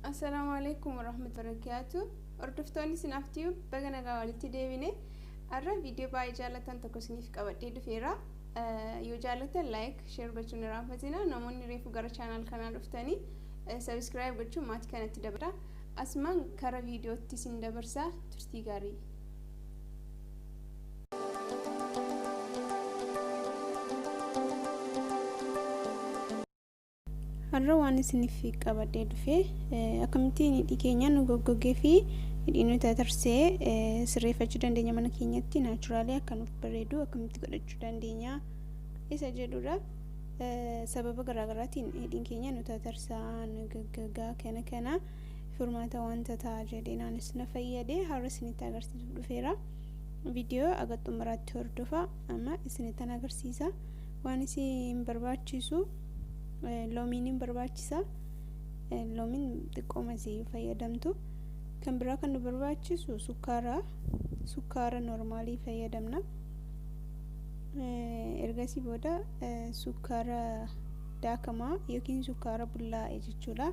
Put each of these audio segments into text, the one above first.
Assalamualaikum warahmatullahi wabarakatuh. Hordoftoonni sinaftiyu baga nagaa walitti deebine arra viidiyoo baay'ee jaallatan tokko isiniif qabadhee dhufeera. Yoo jaallatan like, share gochuun hin irraanfatina. Namoonni reefu gara channel kanaa dhuftanii subscribe gochuun maatii kanatti dabala. Asumaan kara viidiyootti isin dabarsaa turtii gaarii. Har'a waan isiniif qabadhee dhufe akkamittiin hidhii keenya nu goggoguufii hidhii nu tatarsa'ee sirreeffachuu dandeenya mana keenyatti naachuraalii akka nuuf bareedu akkamitti godhachuu dandeenya isa jedhudha. Sababa garaagaraatiin hidhiin keenya nu tatarsaa nu goggogaa kana furmaata wanta ta'a jedhee naanis na fayyade har'a isinitti agarsiisuuf dhufeera. Viidiyoo aga xumuraatti hordofaa amma isinittan agarsiisa. Waan isin barbaachisu loomiin barbaachisa. Loomiin xiqqoo masii fayyadamtu. Kan biraa kan nu barbaachisu sukkaara normaalii fayyadamna. Ergasii booda sukkaara daakamaa yookiin sukkaara bullaa'e jechuudha.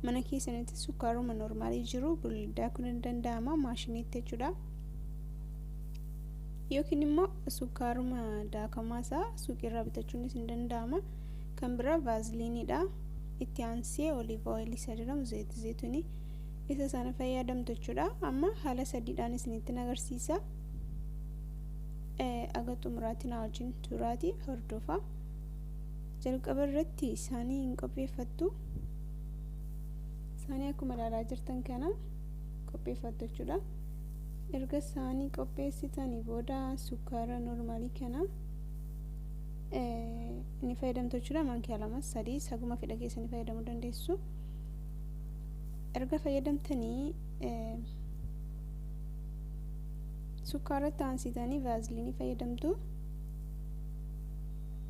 Mana keessanitti sukkaaruma normaalii jiru daakuun ni danda'ama maashiniitti jechuudha. Yookiin immoo sukkaaruma daakamaa isaa suuqirraa bitachuunis ni danda'ama. Kan biraa vaaziliinidha. Itti aansee olive oil isa jedhamu zayituni isa sana fayyadamtu jechuudha. Amma haala sadiidhaan isinitti agarsiisa. Aga xumuraatti na wajjin turaati hordofa. Jalqaba irratti isaanii hin qopheeffattu. Isaanii akkuma ilaalaa jirtan kana qopheeffattu jechuudha. Erga isaanii qopheessitanii booda sukkaara normaalii kana ni fayyadamtu jechuudha. Maankiyaa lama sadii saguma fedha keessanii fayyadamuu dandeessu. Erga fayyadamtanii sukkaara taansitanii vaaziliinii fayyadamtu.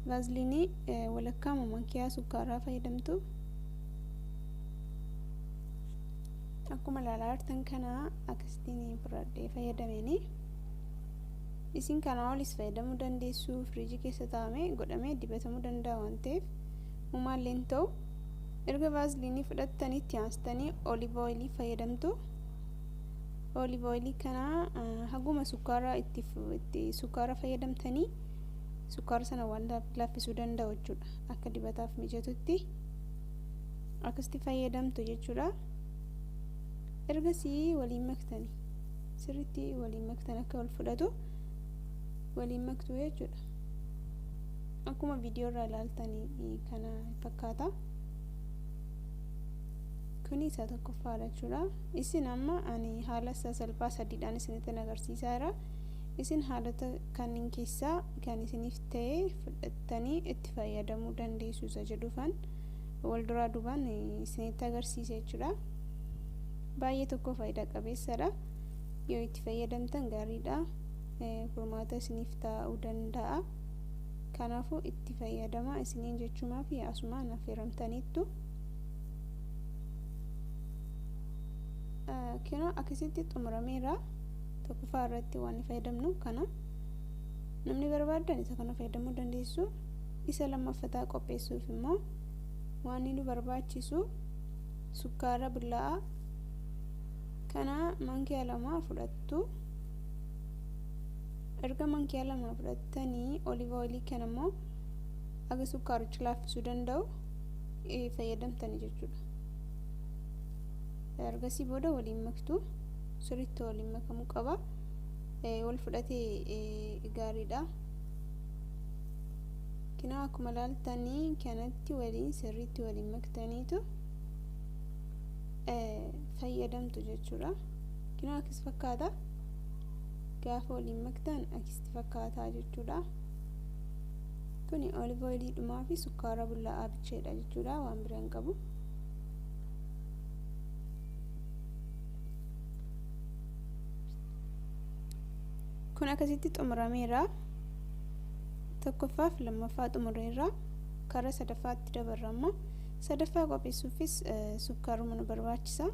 Vaaziliinii walakkaa maankiyaa sukkaaraa fayyadamtu. Akkuma ilaalaa jirtan kana akkasitiin biradhee fayyadameenii isin kana olis fayyadamuu dandeessu. Firiijii keessa taa'amee godhamee dibatamuu danda'a waan ta'eef mumaalleen ta'u. Erga vaaziliinii fudhattanii itti aansitanii olive oil fayyadamtu. Olive oil kana haguma sukkaara itti sukkaara fayyadamtanii sukkaara sana waan laffisuu danda'u jechuudha. Akka dibataaf mijatutti akkasitti fayyadamtu jechuudha. Ergasii waliin maktanii sirriitti waliin maktan akka wal fudhatu waliin maktu jechuudha. Akkuma viidiyoo irraa ilaaltanii kana fakkaata. Kuni isa tokkoffaadha jechuudha. Isin amma ani haala salphaa sadiidhaan isinitti agarsiisaa jira. Isin haalota kanneen keessaa kan isiniif ta'e fudhattanii itti fayyadamuu dandeessu isa jedhuufan wal duraa duubaan isinitti agarsiisa jechuudha. Baay'ee tokko faayidaa qabeessadha. Yoo itti fayyadamtan gaariidha. Furmaata isiniif ta'uu danda'a. Kanaafuu itti fayyadamaa isiniin jechuumaa fi asumaan affeeramtaniittu. Kinoo akkasitti xumurameera. Tokkoffaa irratti waan fayyadamnu kana namni barbaadan isa kana fayyadamuu dandeessu. Isa lammaffataa qopheessuuf immoo waan nu barbaachisu sukkaara bullaa'aa kana maankiyaa lama fudhattu. Erga maankiyaa lama fudhattanii olive oil kana immoo aga sukkaarichi laaffisuu danda'u fayyadamtanii jechuudha. Ergasii booda waliin maktu. Sirriitti waliin makamuu qaba. Wal fudhatee gaariidha. Kinaa akkuma ilaaltanii kanatti waliin sirriitti waliin maktaniitu fayyadamtu jechuudha. Kinaa akkis fakkaata. Gaafa waliin maktan akkasitti fakkaataa jechuudha. Kuni olive oil dhumaa fi sukkaara bullaa'aa bicheedha jechuudha. Waan biraa hin qabu. Kun akkasitti xumurameera. Tokkoffaaf lammaffaa xumureera. Karaa sadaffaatti dabarramma. Sadaffaa qopheessuufis sukkaaruma nu barbaachisa.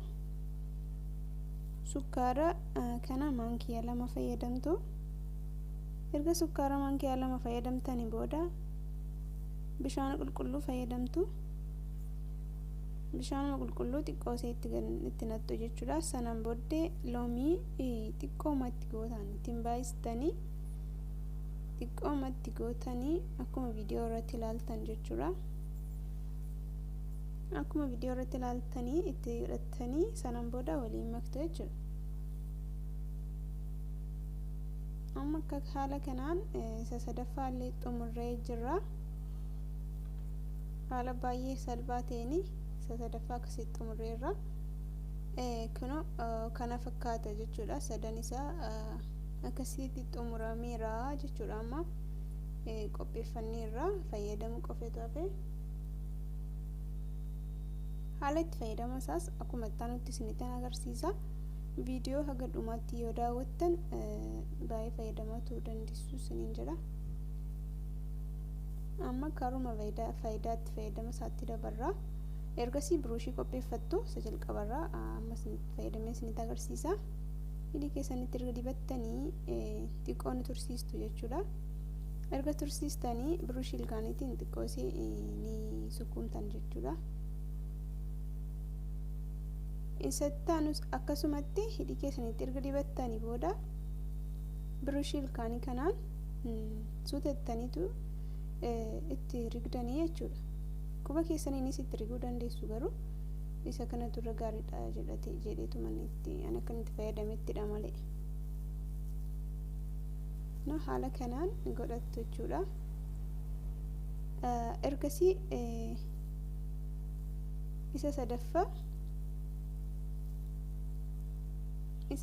Sukkaara kana maankiyaa lama fayyadamtu. Erga sukkaara maankiyaa lama fayyadamtanii booda bishaan qulqulluu fayyadamtu. bishaanuma qulqulluu xiqqoo itti nattu jechuudha. Sanaan booddee loomii xiqqoomatti gootan ittiin baay'istanii xiqqoomatti gootanii akkuma viidiyoo irratti ilaaltan jechuudha. Akkuma viidiyoo irratti ilaaltanii itti hidhattanii sanaan booda waliin maktu jechuudha. Amma akka haala kanaan isa sadaffaa illee xumurree jirra. Haala baay'ee salphaa ta'een isa sadaffaa akkasitti xumurreerra. Kunoo kana fakkaata jechuudha. Sadan isaa akkasitti xumurameera jechuudha. Amma qopheeffanneerra fayyadamuu qofatu hafe. Haala itti fayyadama isaas akkuma itti isinitti agarsiisa. Viidiyoo haga dhumaatti yoo daawwattan baay'ee fayyadamaa ta'uu dandeessu isiniin jedha. Amma karuma faayidaatti fayyadama isaatti dabarra. Ergasii biruushii qopheeffattu isa jalqabarraa amma isinitti fayyadamee isinitti agarsiisa. Hidhii keessanitti erga dibattanii xiqqoo ni tursiistu jechuudha. Erga tursiistanii biruushii ilkaaniitiin xiqqoo ni sukkuumtan jechuudha. Isattaanus akkasumatti hidhii keessanitti erga dibattanii booda biruushii ilkaanii kanaan suutettaniitu itti rigdanii jechuudha. Quba keessaniinis itti riguu dandeessu garuu isa kanatu irra gaariidha jedheetu manitti ani akkanitti fayyadamettidha malee. Haala kanaan godhattu jechuudha. Ergasii isa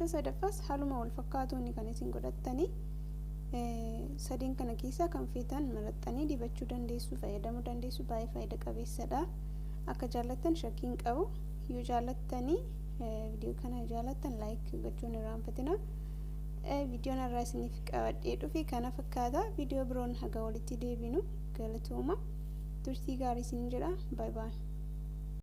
sadaffaas haaluma wal fakkaatuun kan isin godhattanii sadiin kana keessaa kan feetan maraxxanii dibachuu dandeessu, fayyadamuu dandeessu. Baay'ee faayida qabeessadha. Akka jaallattan shakkiin qabu. Yoo jaallattanii viidiyoo kana jaallattan laayik gochuun irraanfatina. Viidiyoon irraa isiniif qabadhee dhufe kana fakkaata. Viidiyoo biroon haga walitti deebinu galatoomaa. Turtii gaarii isin jedha. Baay baay.